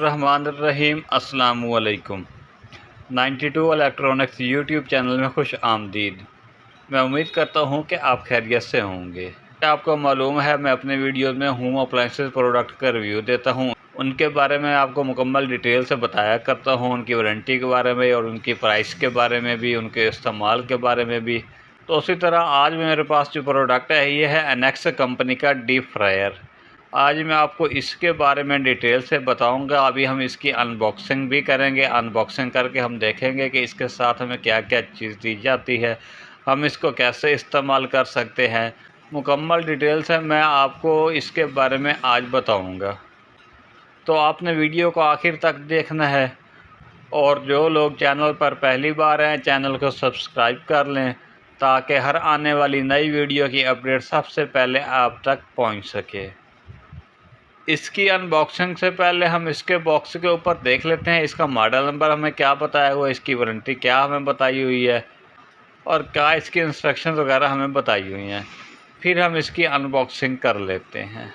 बिस्मिल्लाहिर्रहमानिर्रहीम। अस्सलामुअलैकुम। 92 electronics YouTube channel में खुश आमदीद। मैं उम्मीद करता हूँ कि आप खैरियत से होंगे। आपको मालूम है मैं अपने वीडियोज़ में होम अप्लाइंसेस प्रोडक्ट का रिव्यू देता हूँ, उनके बारे में आपको मुकम्मल डिटेल से बताया करता हूँ, उनकी वारंटी के बारे में और उनकी प्राइस के बारे में भी, उनके इस्तेमाल के बारे में भी। तो उसी तरह आज मेरे पास जो प्रोडक्ट है ये है एनेक्स कंपनी का डीप फ्रायर। आज मैं आपको इसके बारे में डिटेल से बताऊंगा। अभी हम इसकी अनबॉक्सिंग भी करेंगे। अनबॉक्सिंग करके हम देखेंगे कि इसके साथ हमें क्या क्या चीज़ दी जाती है, हम इसको कैसे इस्तेमाल कर सकते हैं। मुकम्मल डिटेल से मैं आपको इसके बारे में आज बताऊंगा, तो आपने वीडियो को आखिर तक देखना है। और जो लोग चैनल पर पहली बार हैं चैनल को सब्सक्राइब कर लें ताकि हर आने वाली नई वीडियो की अपडेट सबसे पहले आप तक पहुंच सके। इसकी अनबॉक्सिंग से पहले हम इसके बॉक्स के ऊपर देख लेते हैं इसका मॉडल नंबर हमें क्या बताया हुआ है, इसकी वारंटी क्या हमें बताई हुई है और क्या इसकी इंस्ट्रक्शंस वगैरह हमें बताई हुई हैं। फिर हम इसकी अनबॉक्सिंग कर लेते हैं।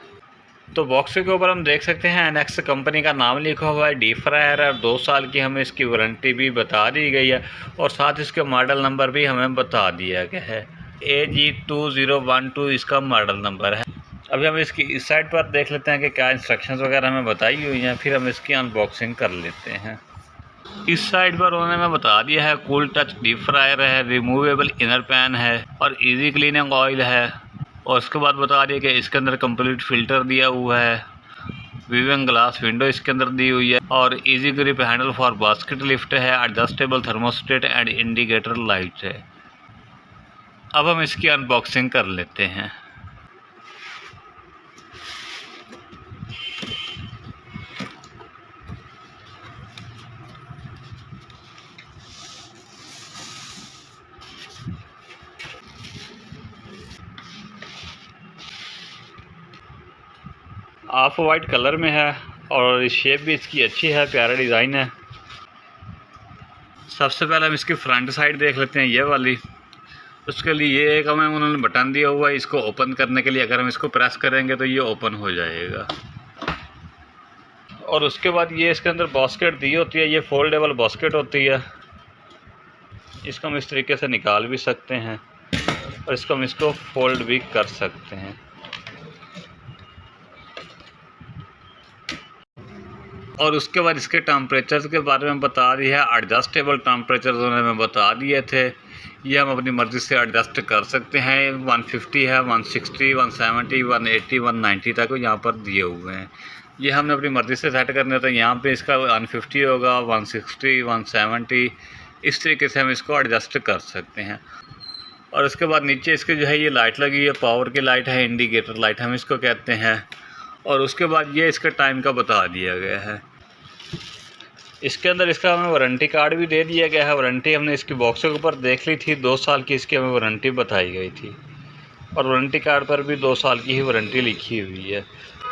तो बॉक्स के ऊपर हम देख सकते हैं एनेक्स कंपनी का नाम लिखा हुआ है, डीप फ्रायर है और 2 साल की हमें इसकी वारंटी भी बता दी गई है और साथ इसके मॉडल नंबर भी हमें बता दिया गया है। AG2012 इसका मॉडल नंबर है। अभी हम इसकी इस साइड पर देख लेते हैं कि क्या इंस्ट्रक्शंस वगैरह हमें बताई हुई हैं, फिर हम इसकी अनबॉक्सिंग कर लेते हैं। इस साइड पर उन्होंने हमें बता दिया है कूल टच डीप फ्रायर है, रिमूवेबल इनर पैन है और इजी क्लीनिंग ऑयल है। और उसके बाद बता दिया कि इसके अंदर कंप्लीट फ़िल्टर दिया हुआ है, वीविंग ग्लास विंडो इसके अंदर दी हुई है और easy grip handle for basket lift है, adjustable thermostat and indicator light है। अब हम इसकी अनबॉक्सिंग कर लेते हैं। ऑफ वाइट कलर में है और शेप भी इसकी अच्छी है, प्यारा डिज़ाइन है। सबसे पहले हम इसकी फ्रंट साइड देख लेते हैं, ये वाली। उसके लिए ये एक हमें उन्होंने बटन दिया हुआ है, इसको ओपन करने के लिए अगर हम इसको प्रेस करेंगे तो ये ओपन हो जाएगा। और उसके बाद ये इसके अंदर बास्केट दी होती है, ये फोल्डेबल बास्केट होती है। इसको हम इस तरीके से निकाल भी सकते हैं और इसको फोल्ड भी कर सकते हैं। और उसके बाद इसके टेम्परेचर के बारे में बता दिया है। एडजस्टेबल टेम्परेचर उन्होंने बता दिए थे, ये हम अपनी मर्ज़ी से एडजस्ट कर सकते हैं। 150 है, 160, 170, 180, 190 तक यहाँ पर दिए हुए हैं। ये हमने अपनी मर्ज़ी से सेट करने तो यहाँ पे इसका 150 होगा, 160, 170, इस तरीके से हम इसको एडजस्ट कर सकते हैं। और उसके बाद नीचे इसके जो है ये लाइट लगी है, पावर की लाइट है, इंडिकेटर लाइट हम इसको कहते हैं। और उसके बाद ये इसका टाइम का बता दिया गया है। इसके अंदर इसका हमें वारंटी कार्ड भी दे दिया गया है। वारंटी हमने इसकी बॉक्स के ऊपर देख ली थी, 2 साल की इसकी हमें वारंटी बताई गई थी और वारंटी कार्ड पर भी 2 साल की ही वारंटी लिखी हुई है।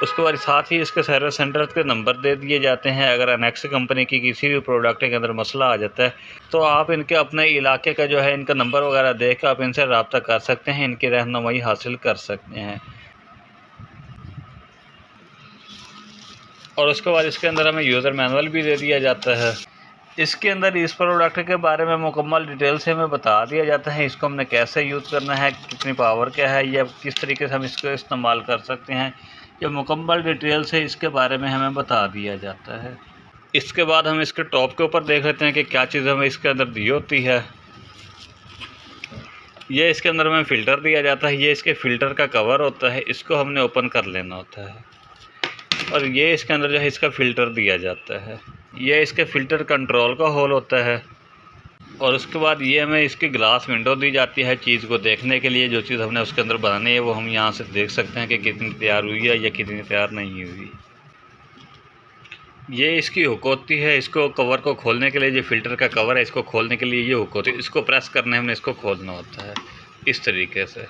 उसके बाद साथ ही इसके सर्विस सेंटर के नंबर दे दिए जाते हैं। अगर एनेक्स कंपनी की किसी भी प्रोडक्ट के अंदर मसला आ जाता है तो आप इनके अपने इलाके का जो है इनका नंबर वगैरह देख कर आप इनसे रब्ता कर सकते हैं, इनकी रहनुमाई हासिल कर सकते हैं। और उसके बाद इसके अंदर हमें यूज़र मैनुअल भी दे दिया जाता है। इसके अंदर इस प्रोडक्ट के बारे में मुकम्मल डिटेल से हमें बता दिया जाता है, इसको हमने कैसे यूज़ करना है, कितनी पावर क्या है या किस तरीके से हम इसको इस्तेमाल कर सकते हैं। ये मुकम्मल डिटेल से इसके बारे में हमें बता दिया जाता है। इसके बाद हम इसके टॉप के ऊपर देख लेते हैं कि क्या चीज़ हमें इसके अंदर दी होती है। ये इसके अंदर हमें फ़िल्टर दिया जाता है, ये इसके फ़िल्टर का कवर होता है, इसको हमने ओपन कर लेना होता है। और ये इसके अंदर जो है इसका फ़िल्टर दिया जाता है, ये इसके फ़िल्टर कंट्रोल का होल होता है। और उसके बाद ये हमें इसकी ग्लास विंडो दी जाती है चीज़ को देखने के लिए। जो चीज़ हमने उसके अंदर बनानी है वो हम यहाँ से देख सकते हैं कि कितनी तैयार हुई है या कितनी तैयार नहीं हुई। ये इसकी हुक होती है, इसको कवर को खोलने के लिए, जो फ़िल्टर का कवर है इसको खोलने के लिए ये हुक होती है, इसको प्रेस करने हमने इसको खोलना होता है इस तरीके से।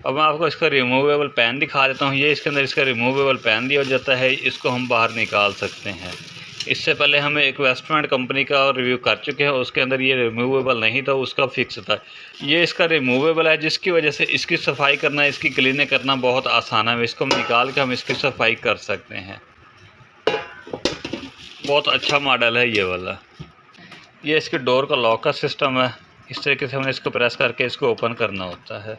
अब मैं आपको इसका रिमूवेबल पैन दिखा देता हूँ। ये इसके अंदर इसका रिमूवेबल पैन दिया जाता है, इसको हम बाहर निकाल सकते हैं। इससे पहले हमें एक वेस्टर्न कंपनी का रिव्यू कर चुके हैं, उसके अंदर ये रिमूवेबल नहीं था, उसका फिक्स था। ये इसका रिमूवेबल है, जिसकी वजह से इसकी सफाई करना, इसकी क्लीनिंग करना बहुत आसान है। इसको हम निकाल के हम इसकी सफाई कर सकते हैं। बहुत अच्छा मॉडल है ये वाला। ये इसके डोर का लॉक का सिस्टम है। इस तरीके से हमें इसको प्रेस करके इसको ओपन करना होता है।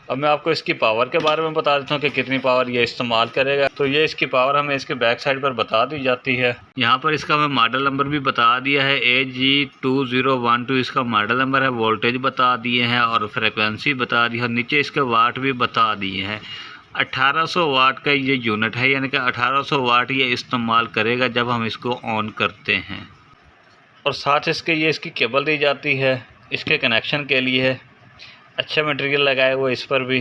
अब मैं आपको इसकी पावर के बारे में बता देता हूँ कि कितनी पावर ये इस्तेमाल करेगा। तो ये इसकी पावर हमें इसके बैक साइड पर बता दी जाती है। यहाँ पर इसका हमें मॉडल नंबर भी बता दिया है, AG2012 इसका मॉडल नंबर है। वोल्टेज बता दिए हैं और फ्रिक्वेंसी बता दी है। नीचे इसके वाट भी बता दिए हैं। 1800 वाट का ये यूनिट है, यानी कि 1800 वाट ये इस्तेमाल करेगा जब हम इसको ऑन करते हैं। और साथ इसके ये इसकी केबल दी जाती है इसके कनेक्शन के लिए। अच्छा मटेरियल लगाया हुआ इस पर भी।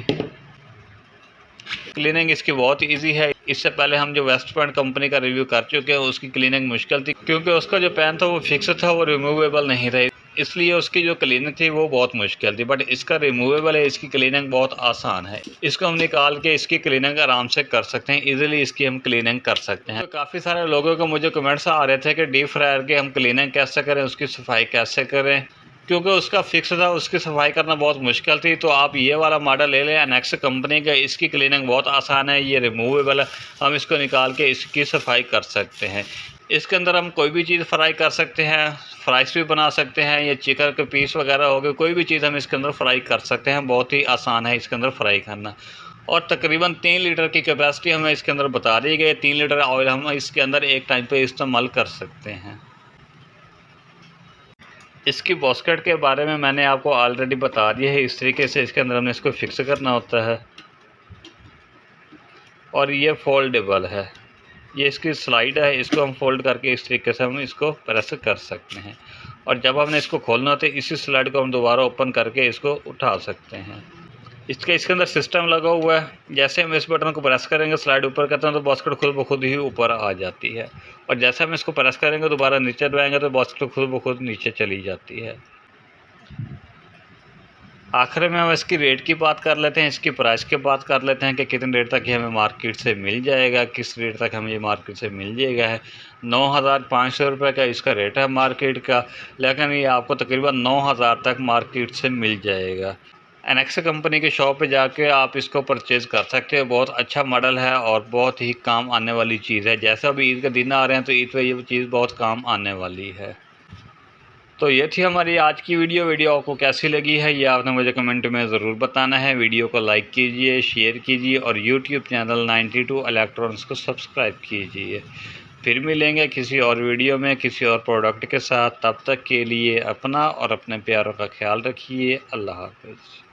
क्लीनिंग इसकी बहुत इजी है। इससे पहले हम जो वेस्टर्न कंपनी का रिव्यू कर चुके हैं, उसकी क्लीनिंग मुश्किल थी क्योंकि उसका जो पैन था वो फिक्स था, वो रिमूवेबल नहीं था, इसलिए उसकी जो क्लीनिंग थी वो बहुत मुश्किल थी। बट इसका रिमूवेबल है, इसकी क्लीनिंग बहुत आसान है। इसको हम निकाल के इसकी क्लीनिंग आराम से कर सकते हैं, इजीली इसकी हम क्लीनिंग कर सकते हैं। तो काफ़ी सारे लोगों को मुझे कमेंट्स आ रहे थे कि डीप फ्रायर की हम क्लीनिंग कैसे करें, उसकी सफाई कैसे करें, क्योंकि उसका फिक्स था, उसकी सफाई करना बहुत मुश्किल थी। तो आप ये वाला मॉडल ले लें एनेक्स कंपनी का। इसकी क्लीनिंग बहुत आसान है, ये रिमूवेबल है, हम इसको निकाल के इसकी सफाई कर सकते हैं। इसके अंदर हम कोई भी चीज़ फ्राई कर सकते हैं, फ्राइज भी बना सकते हैं, या चिकन के पीस वगैरह हो गए, कोई भी चीज़ हम इसके अंदर फ्राई कर सकते हैं। बहुत ही आसान है इसके अंदर फ्राई करना। और तकरीबन 3 लीटर की कैपेसिटी हमें इसके अंदर बता दी गई। 3 लीटर ऑयल हम इसके अंदर एक टाइम पे इस्तेमाल कर सकते हैं। इसकी बॉस्केट के बारे में मैंने आपको ऑलरेडी बता दिया है। इस तरीके से इसके अंदर हमने इसको फिक्स करना होता है। और ये फोल्डेबल है, ये इसकी स्लाइड है, इसको हम फोल्ड करके इस तरीके से हम इसको प्रेस कर सकते हैं। और जब हमने इसको खोलना होता है, इसी स्लाइड को हम दोबारा ओपन करके इसको उठा सकते हैं। इसके अंदर सिस्टम लगा हुआ है। जैसे हम इस बटन को प्रेस करेंगे, स्लाइड ऊपर करते हैं तो बास्केट खुद ब खुद ही ऊपर आ जाती है। और जैसे हम इसको प्रेस करेंगे, दोबारा नीचे दबाएंगे तो बास्केट खुद ब खुद नीचे चली जाती है। आखिर में हम इसकी रेट की बात कर लेते हैं, इसकी प्राइस की बात कर लेते हैं कि कितने रेट तक ये हमें मार्केट से मिल जाएगा, किस रेट तक हमें ये मार्केट से मिल जाएगा। है 9,500 रुपये का इसका रेट है मार्केट का, लेकिन ये आपको तकरीबन 9,000 तक मार्केट से मिल जाएगा। एनेक्स कंपनी के शॉप पे जाके आप इसको परचेज़ कर सकते हो। बहुत अच्छा मॉडल है और बहुत ही काम आने वाली चीज़ है। जैसा अभी ईद के दिन आ रहे हैं तो ईद पे ये चीज़ बहुत काम आने वाली है। तो ये थी हमारी आज की वीडियो आपको कैसी लगी है ये आपने मुझे कमेंट में ज़रूर बताना है। वीडियो को लाइक कीजिए, शेयर कीजिए और यूट्यूब चैनल 92 इलेक्ट्रॉनिक्स को सब्सक्राइब कीजिए। फिर मिलेंगे किसी और वीडियो में किसी और प्रोडक्ट के साथ। तब तक के लिए अपना और अपने प्यारों का ख्याल रखिए। अल्लाह हाफ़िज़।